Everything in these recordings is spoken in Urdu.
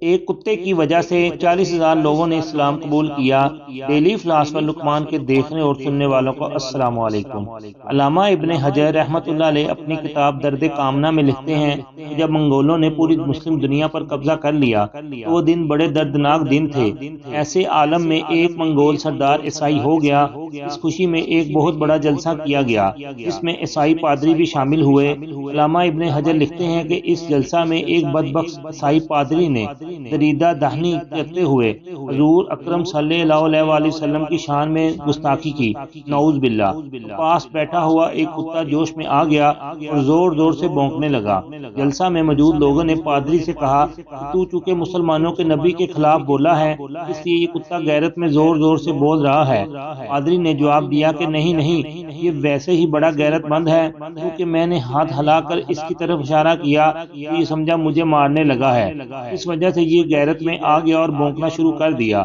ایک کتے کی وجہ سے 40,000 لوگوں نے اسلام قبول کیا۔ ڈیلی فلاسفر لقمان کے دیکھنے اور سننے والوں کو السلام علیکم۔ علامہ ابن حجر رحمۃ اللہ علیہ اپنی کتاب درد کامنہ میں لکھتے ہیں کہ جب منگولوں نے پوری مسلم دنیا پر قبضہ کر لیا تو وہ دن بڑے دردناک دن تھے۔ ایسے عالم میں ایک منگول سردار عیسائی ہو گیا۔ اس خوشی میں ایک بہت بڑا جلسہ کیا گیا جس میں عیسائی پادری بھی شامل ہوئے۔ علامہ ابن حجر لکھتے ہیں کہ اس جلسہ میں ایک بدبخت عیسائی پادری نے دریدہ دہنی کرتے ہوئے حضور اکرم صلی اللہ علیہ وآلہ وسلم کی شان میں گستاخی کی، نعوذ باللہ۔ پاس بیٹھا ہوا ایک کتا جوش میں آ گیا اور زور زور سے بھونکنے لگا۔ جلسہ میں موجود لوگوں نے پادری سے کہا کہ تو چونکہ مسلمانوں کے نبی کے خلاف بولا ہے اس لیے یہ کتا غیرت میں زور زور سے بول رہا ہے۔ پادری نے جواب دیا کہ نہیں، یہ ویسے ہی بڑا غیرت مند ہے، کیونکہ میں نے ہاتھ ہلا کر اس کی طرف اشارہ کیا تو یہ سمجھا مجھے مارنے لگا ہے، اس وجہ سے یہ غیرت میں آ گیا اور بھونکنا شروع کر دیا۔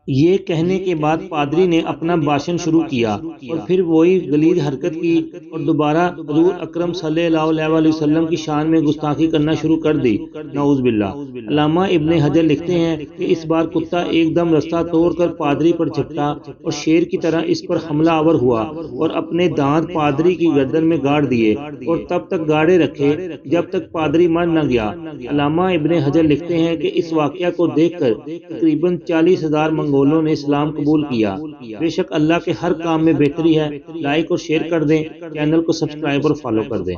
یہ کہنے کے بعد پادری نے اپنا بھاشن شروع کیا اور پھر وہی غلیظ حرکت کی اور دوبارہ حضور اکرم صلی اللہ علیہ وآلہ وسلم کی شان میں گستاخی کرنا شروع کر دی، نعوذ باللہ۔ علامہ ابن حجر لکھتے ہیں کہ اس بار کتا ایک دم رستہ توڑ کر پادری پر جھپٹا اور شیر کی طرح اس پر حملہ آور ہوا اور اپنے دانت پادری کی گردن میں گاڑ دیے اور تب تک گاڑے رکھے جب تک پادری مر نہ گیا۔ علامہ ابن حجر لکھتے ہیں کہ اس واقعہ کو دیکھ کر تقریباً 40,000 منگولوں نے اسلام قبول کیا۔ بے شک اللہ کے ہر کام میں بہتری ہے۔ لائک اور شیئر کر دیں، چینل کو سبسکرائب اور فالو کر دیں۔